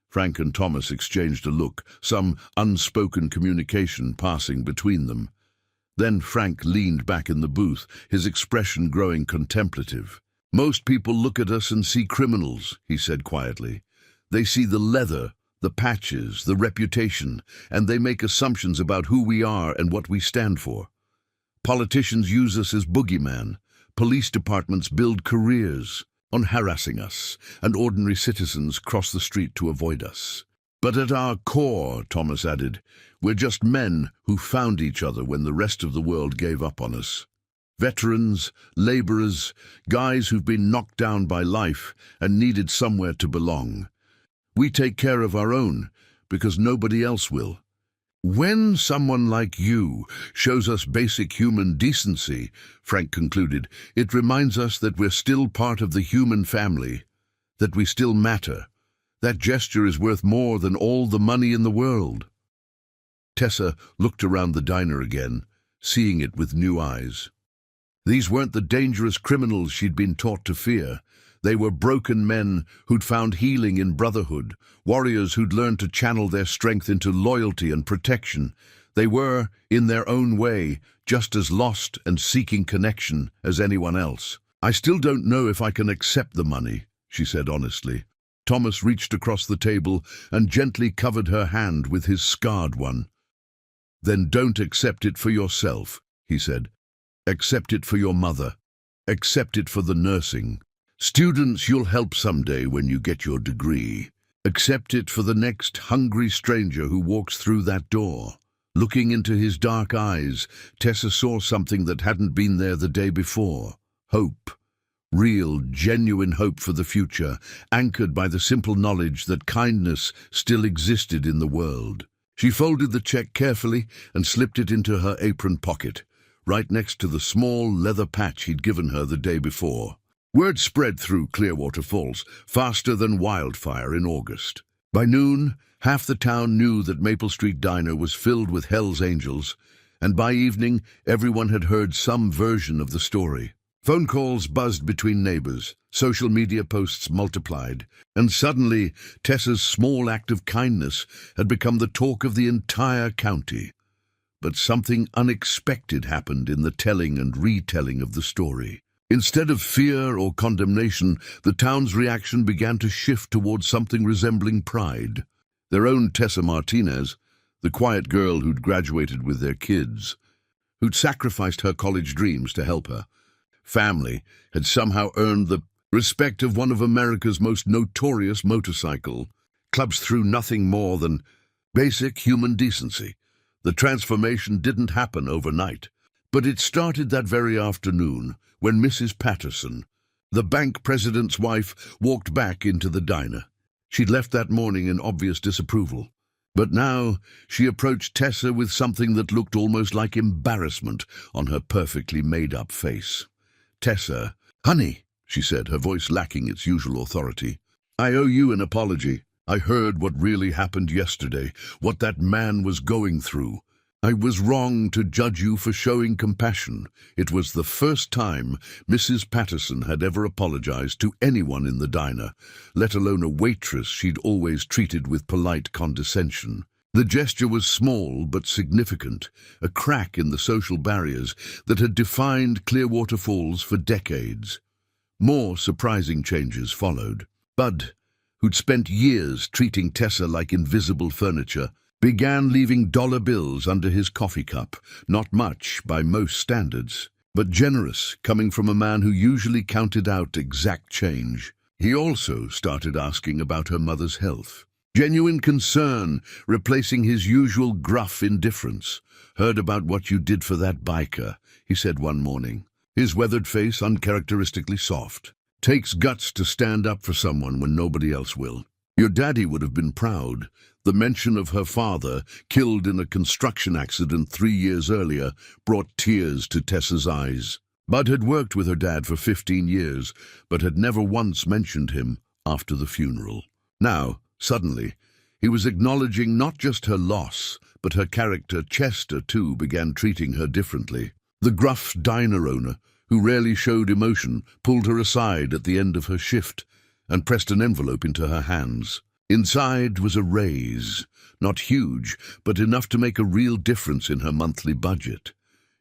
Frank and Thomas exchanged a look, some unspoken communication passing between them. Then Frank leaned back in the booth, his expression growing contemplative. "Most people look at us and see criminals," he said quietly. "They see the leather, the patches, the reputation, and they make assumptions about who we are and what we stand for. Politicians use us as boogeyman. Police departments build careers on harassing us, and ordinary citizens cross the street to avoid us. But at our core," Thomas added, "we're just men who found each other when the rest of the world gave up on us. Veterans, laborers, guys who've been knocked down by life and needed somewhere to belong. We take care of our own because nobody else will. When someone like you shows us basic human decency," Frank concluded, "it reminds us that we're still part of the human family, that we still matter. That gesture is worth more than all the money in the world." Tessa looked around the diner again, seeing it with new eyes. These weren't the dangerous criminals she'd been taught to fear. They were broken men who'd found healing in brotherhood, warriors who'd learned to channel their strength into loyalty and protection. They were, in their own way, just as lost and seeking connection as anyone else. "I still don't know if I can accept the money," she said honestly. Thomas reached across the table and gently covered her hand with his scarred one. "Then don't accept it for yourself," he said. "Accept it for your mother. Accept it for the nursing students you'll help someday when you get your degree. Accept it for the next hungry stranger who walks through that door." Looking into his dark eyes, Tessa saw something that hadn't been there the day before. Hope. Real, genuine hope for the future, anchored by the simple knowledge that kindness still existed in the world. She folded the check carefully and slipped it into her apron pocket, right next to the small leather patch he'd given her the day before. Word spread through Clearwater Falls faster than wildfire in August. By noon, half the town knew that Maple Street Diner was filled with Hell's Angels, and by evening, everyone had heard some version of the story. Phone calls buzzed between neighbors, social media posts multiplied, and suddenly Tessa's small act of kindness had become the talk of the entire county. But something unexpected happened in the telling and retelling of the story. Instead of fear or condemnation, the town's reaction began to shift towards something resembling pride. Their own Tessa Martinez, the quiet girl who'd graduated with their kids, who'd sacrificed her college dreams to help her family, had somehow earned the respect of one of America's most notorious motorcycle clubs through nothing more than basic human decency. The transformation didn't happen overnight, but it started that very afternoon when Mrs. Patterson, the bank president's wife, walked back into the diner. She'd left that morning in obvious disapproval, but now she approached Tessa with something that looked almost like embarrassment on her perfectly made-up face. "Tessa, honey," she said, her voice lacking its usual authority, "I owe you an apology. I heard what really happened yesterday, what that man was going through. I was wrong to judge you for showing compassion." It was the first time Mrs. Patterson had ever apologized to anyone in the diner, let alone a waitress she'd always treated with polite condescension. The gesture was small but significant, a crack in the social barriers that had defined Clearwater Falls for decades. More surprising changes followed. Bud, who'd spent years treating Tessa like invisible furniture, began leaving dollar bills under his coffee cup, not much by most standards, but generous, coming from a man who usually counted out exact change. He also started asking about her mother's health. Genuine concern, replacing his usual gruff indifference. "Heard about what you did for that biker," he said one morning, his weathered face uncharacteristically soft. "Takes guts to stand up for someone when nobody else will. Your daddy would have been proud." The mention of her father, killed in a construction accident 3 years earlier, brought tears to Tessa's eyes. Bud had worked with her dad for 15 years, but had never once mentioned him after the funeral. Now, suddenly, he was acknowledging not just her loss, but her character. Chester, too, began treating her differently. The gruff diner owner, who rarely showed emotion, pulled her aside at the end of her shift and pressed an envelope into her hands. Inside was a raise, not huge, but enough to make a real difference in her monthly budget.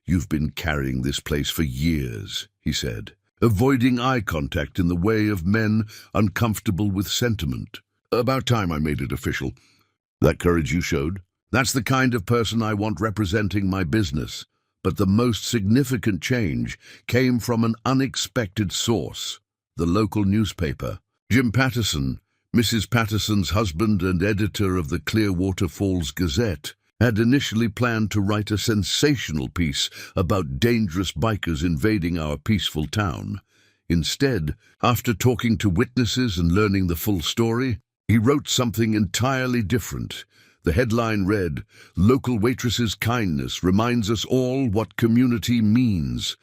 "You've been carrying this place for years," he said, avoiding eye contact in the way of men uncomfortable with sentiment. "About time I made it official. That courage you showed. That's the kind of person I want representing my business." But the most significant change came from an unexpected source, the local newspaper. Jim Patterson, Mrs. Patterson's husband and editor of the Clearwater Falls Gazette, had initially planned to write a sensational piece about dangerous bikers invading our peaceful town. Instead, after talking to witnesses and learning the full story, he wrote something entirely different. The headline read, "Local Waitress's kindness reminds us all what community means."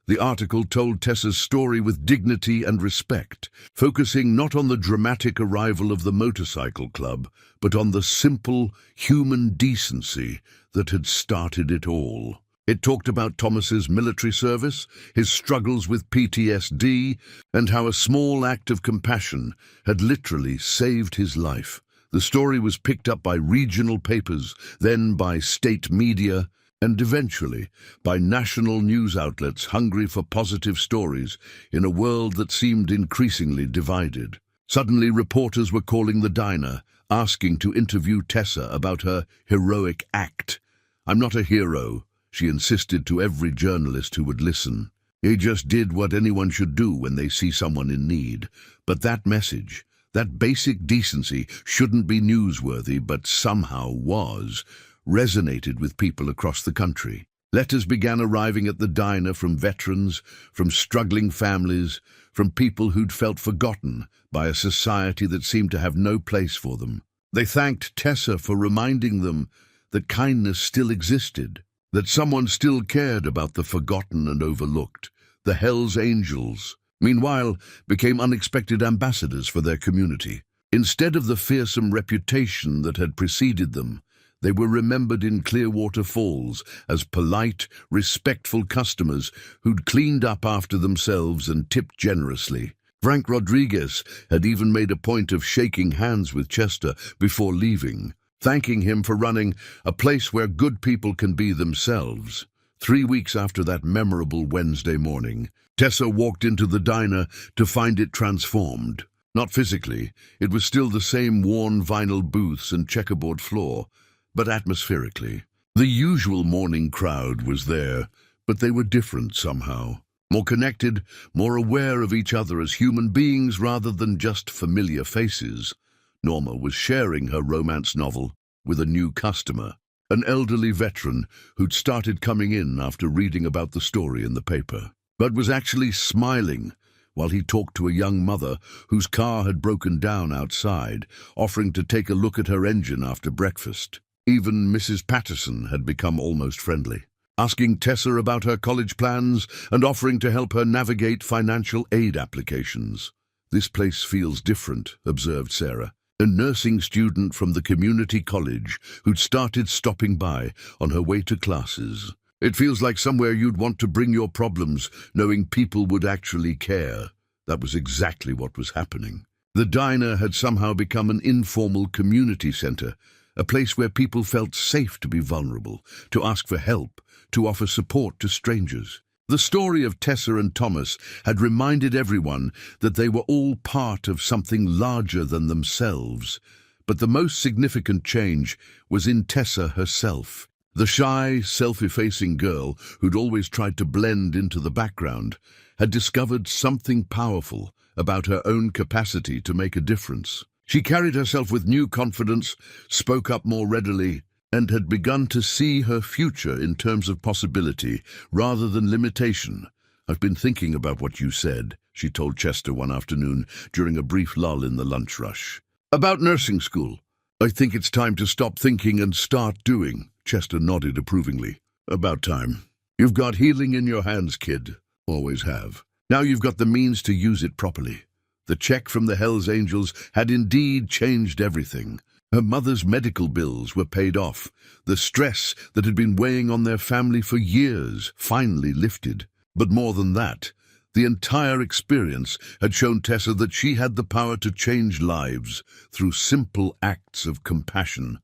The article told Tessa's story with dignity and respect, focusing not on the dramatic arrival of the motorcycle club, but on the simple human decency that had started it all. It talked about Thomas's military service, his struggles with PTSD, and how a small act of compassion had literally saved his life. The story was picked up by regional papers, then by state media, and eventually by national news outlets hungry for positive stories in a world that seemed increasingly divided. Suddenly, reporters were calling the diner, asking to interview Tessa about her heroic act. "I'm not a hero," she insisted to every journalist who would listen. "He just did what anyone should do when they see someone in need." But that message, that basic decency, shouldn't be newsworthy, but somehow was, resonated with people across the country. Letters began arriving at the diner from veterans, from struggling families, from people who'd felt forgotten by a society that seemed to have no place for them. They thanked Tessa for reminding them that kindness still existed, that someone still cared about the forgotten and overlooked. The Hells Angels, meanwhile, became unexpected ambassadors for their community. Instead of the fearsome reputation that had preceded them, they were remembered in Clearwater Falls as polite, respectful customers who'd cleaned up after themselves and tipped generously. Frank Rodriguez had even made a point of shaking hands with Chester before leaving, thanking him for running a place where good people can be themselves. 3 weeks after that memorable Wednesday morning, Tessa walked into the diner to find it transformed. Not physically, it was still the same worn vinyl booths and checkerboard floor, but atmospherically. The usual morning crowd was there, but they were different somehow. More connected, more aware of each other as human beings rather than just familiar faces. Norma was sharing her romance novel with a new customer, an elderly veteran who'd started coming in after reading about the story in the paper. Bud was actually smiling while he talked to a young mother whose car had broken down outside, offering to take a look at her engine after breakfast. Even Mrs. Patterson had become almost friendly, asking Tessa about her college plans and offering to help her navigate financial aid applications. "This place feels different," observed Sarah, a nursing student from the community college who'd started stopping by on her way to classes. "It feels like somewhere you'd want to bring your problems, knowing people would actually care." That was exactly what was happening. The diner had somehow become an informal community center, a place where people felt safe to be vulnerable, to ask for help, to offer support to strangers. The story of Tessa and Thomas had reminded everyone that they were all part of something larger than themselves. But the most significant change was in Tessa herself. The shy, self-effacing girl who'd always tried to blend into the background had discovered something powerful about her own capacity to make a difference. She carried herself with new confidence, spoke up more readily, and had begun to see her future in terms of possibility rather than limitation. "I've been thinking about what you said," she told Chester one afternoon during a brief lull in the lunch rush. "About nursing school. I think it's time to stop thinking and start doing." Chester nodded approvingly. "About time. You've got healing in your hands, kid. Always have. Now you've got the means to use it properly." The check from the Hells Angels had indeed changed everything. Her mother's medical bills were paid off. The stress that had been weighing on their family for years finally lifted. But more than that, the entire experience had shown Tessa that she had the power to change lives through simple acts of compassion,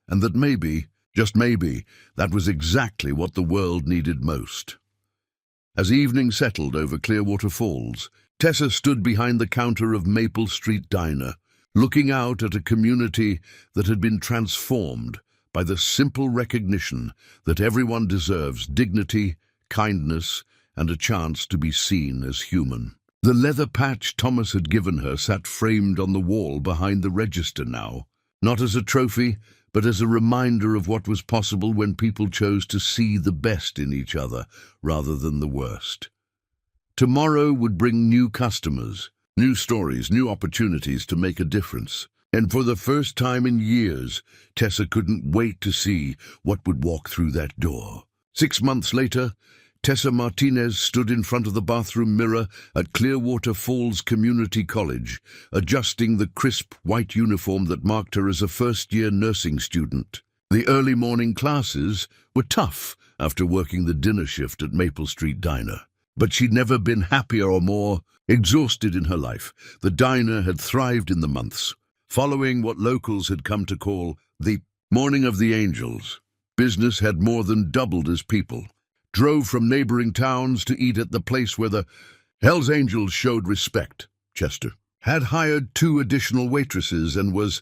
and that maybe, just maybe, that was exactly what the world needed most. As evening settled over Clearwater Falls, Tessa stood behind the counter of Maple Street Diner, looking out at a community that had been transformed by the simple recognition that everyone deserves dignity, kindness, and a chance to be seen as human. The leather patch Thomas had given her sat framed on the wall behind the register now, not as a trophy, but as a reminder of what was possible when people chose to see the best in each other rather than the worst. Tomorrow would bring new customers, new stories, new opportunities to make a difference. And for the first time in years, Tessa couldn't wait to see what would walk through that door. 6 months later, Tessa Martinez stood in front of the bathroom mirror at Clearwater Falls Community College, adjusting the crisp white uniform that marked her as a first-year nursing student. The early morning classes were tough after working the dinner shift at Maple Street Diner. But she'd never been happier or more exhausted in her life. The diner had thrived in the months, following what locals had come to call the Morning of the Angels. Business had more than doubled as people drove from neighboring towns to eat at the place where the Hells Angels showed respect. Chester had hired 2 additional waitresses and was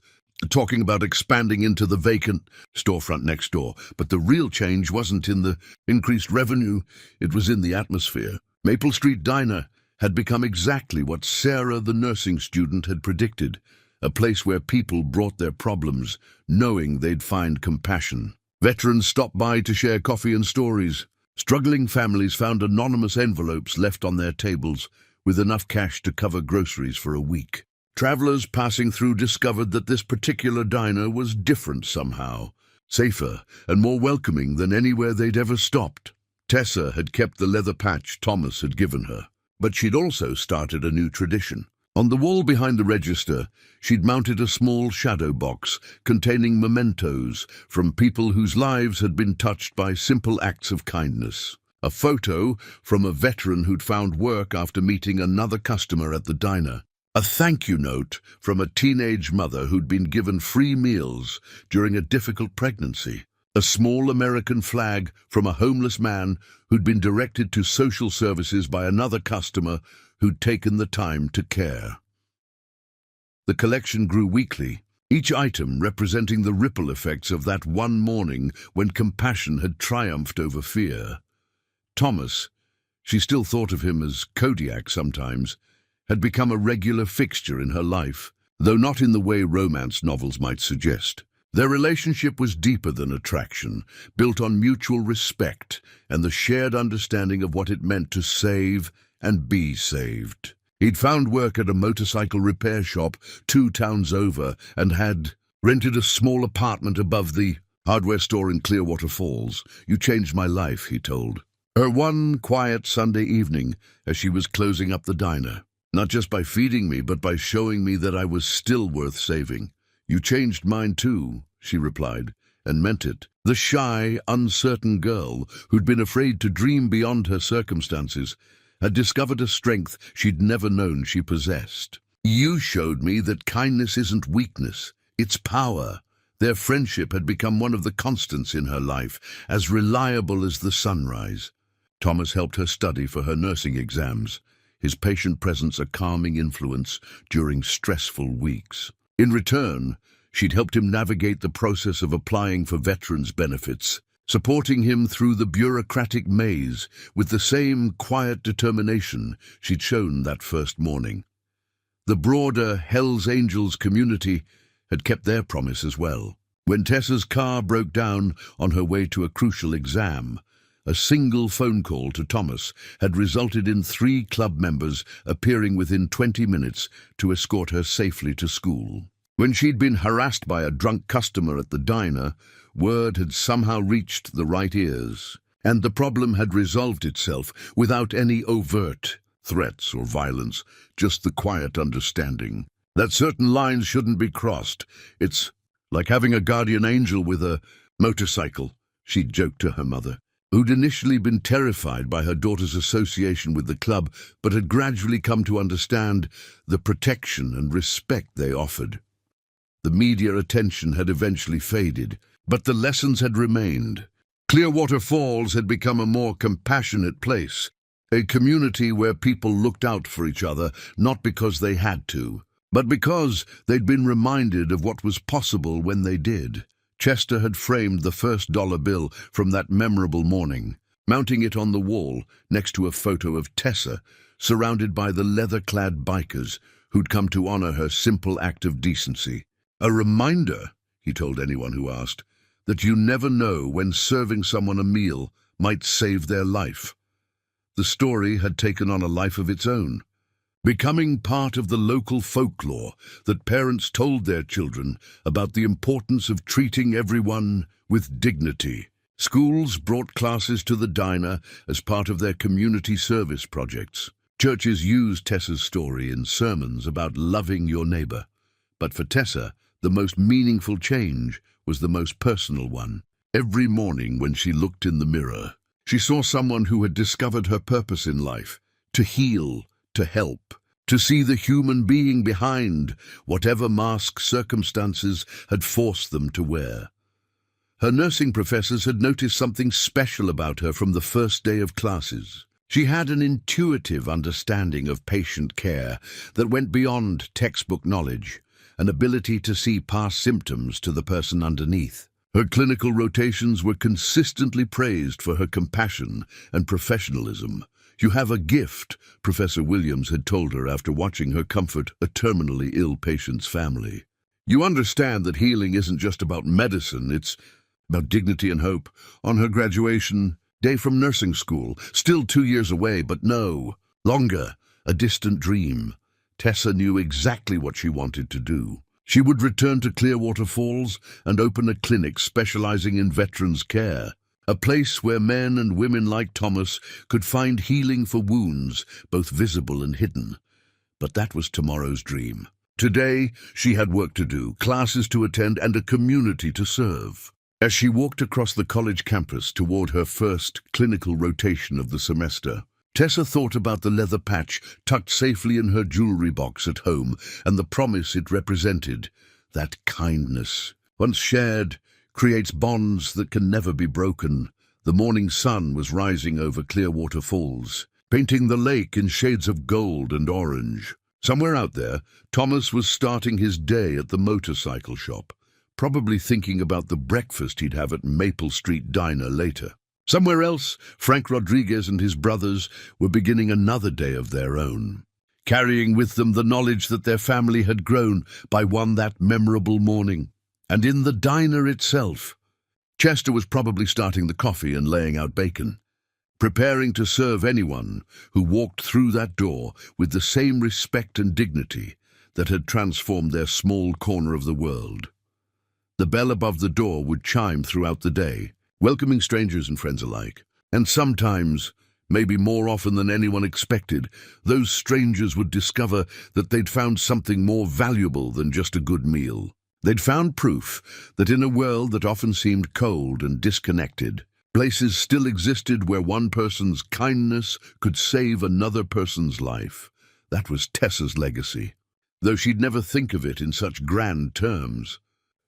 talking about expanding into the vacant storefront next door. But the real change wasn't in the increased revenue, it was in the atmosphere. Maple Street Diner had become exactly what Sarah, the nursing student, had predicted, a place where people brought their problems, knowing they'd find compassion. Veterans stopped by to share coffee and stories. Struggling families found anonymous envelopes left on their tables with enough cash to cover groceries for a week. Travelers passing through discovered that this particular diner was different somehow, safer and more welcoming than anywhere they'd ever stopped. Tessa had kept the leather patch Thomas had given her, but she'd also started a new tradition. On the wall behind the register, she'd mounted a small shadow box containing mementos from people whose lives had been touched by simple acts of kindness. A photo from a veteran who'd found work after meeting another customer at the diner. A thank you note from a teenage mother who'd been given free meals during a difficult pregnancy. A small American flag from a homeless man who'd been directed to social services by another customer who'd taken the time to care. The collection grew weekly, each item representing the ripple effects of that one morning when compassion had triumphed over fear. Thomas, she still thought of him as Kodiak sometimes, had become a regular fixture in her life, though not in the way romance novels might suggest. Their relationship was deeper than attraction, built on mutual respect and the shared understanding of what it meant to save and be saved. He'd found work at a motorcycle repair shop 2 towns over and had rented a small apartment above the hardware store in Clearwater Falls. "You changed my life," he told her one quiet Sunday evening as she was closing up the diner. "Not just by feeding me, but by showing me that I was still worth saving." "You changed mine too," she replied, and meant it. The shy, uncertain girl who'd been afraid to dream beyond her circumstances had discovered a strength she'd never known she possessed. "You showed me that kindness isn't weakness, it's power." Their friendship had become one of the constants in her life, as reliable as the sunrise. Thomas helped her study for her nursing exams, his patient presence a calming influence during stressful weeks. In return, she'd helped him navigate the process of applying for veterans' benefits, supporting him through the bureaucratic maze with the same quiet determination she'd shown that first morning. The broader Hells Angels community had kept their promise as well. When Tessa's car broke down on her way to a crucial exam, a single phone call to Thomas had resulted in 3 club members appearing within 20 minutes to escort her safely to school. When she'd been harassed by a drunk customer at the diner, word had somehow reached the right ears, and the problem had resolved itself without any overt threats or violence, just the quiet understanding that certain lines shouldn't be crossed. "It's like having a guardian angel with a motorcycle," she'd joked to her mother, who'd initially been terrified by her daughter's association with the club, but had gradually come to understand the protection and respect they offered. The media attention had eventually faded, but the lessons had remained. Clearwater Falls had become a more compassionate place, a community where people looked out for each other, not because they had to, but because they'd been reminded of what was possible when they did. Chester had framed the first dollar bill from that memorable morning, mounting it on the wall next to a photo of Tessa, surrounded by the leather-clad bikers who'd come to honor her simple act of decency. "A reminder," he told anyone who asked, "that you never know when serving someone a meal might save their life." The story had taken on a life of its own, becoming part of the local folklore that parents told their children about the importance of treating everyone with dignity. Schools brought classes to the diner as part of their community service projects. Churches used Tessa's story in sermons about loving your neighbor. But for Tessa, the most meaningful change was the most personal one. Every morning when she looked in the mirror, she saw someone who had discovered her purpose in life, to heal, to help, to see the human being behind whatever mask circumstances had forced them to wear. Her nursing professors had noticed something special about her from the first day of classes. She had an intuitive understanding of patient care that went beyond textbook knowledge, an ability to see past symptoms to the person underneath. Her clinical rotations were consistently praised for her compassion and professionalism. "You have a gift," Professor Williams had told her after watching her comfort a terminally ill patient's family. "You understand that healing isn't just about medicine, it's about dignity and hope." On her graduation day from nursing school, still 2 years away, but no, longer, a distant dream, Tessa knew exactly what she wanted to do. She would return to Clearwater Falls and open a clinic specializing in veterans' care, a place where men and women like Thomas could find healing for wounds, both visible and hidden. But that was tomorrow's dream. Today, she had work to do, classes to attend, and a community to serve. As she walked across the college campus toward her first clinical rotation of the semester, Tessa thought about the leather patch tucked safely in her jewelry box at home and the promise it represented, that kindness, once shared, creates bonds that can never be broken. The morning sun was rising over Clearwater Falls, painting the lake in shades of gold and orange. Somewhere out there, Thomas was starting his day at the motorcycle shop, probably thinking about the breakfast he'd have at Maple Street Diner later. Somewhere else, Frank Rodriguez and his brothers were beginning another day of their own, carrying with them the knowledge that their family had grown by that memorable morning. And in the diner itself, Chester was probably starting the coffee and laying out bacon, preparing to serve anyone who walked through that door with the same respect and dignity that had transformed their small corner of the world. The bell above the door would chime throughout the day, welcoming strangers and friends alike. And sometimes, maybe more often than anyone expected, those strangers would discover that they'd found something more valuable than just a good meal. They'd found proof that in a world that often seemed cold and disconnected, places still existed where one person's kindness could save another person's life. That was Tessa's legacy. Though she'd never think of it in such grand terms,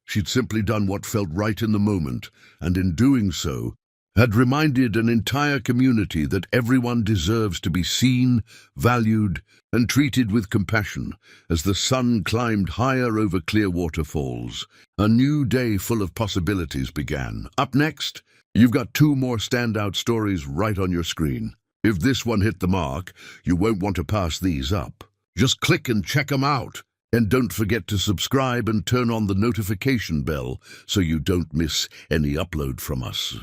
she'd simply done what felt right in the moment, and in doing so, had reminded an entire community that everyone deserves to be seen, valued, and treated with compassion. As the sun climbed higher over Clearwater Falls, a new day full of possibilities began. Up next, you've got 2 more standout stories right on your screen. If this one hit the mark, you won't want to pass these up. Just click and check them out. And don't forget to subscribe and turn on the notification bell so you don't miss any upload from us.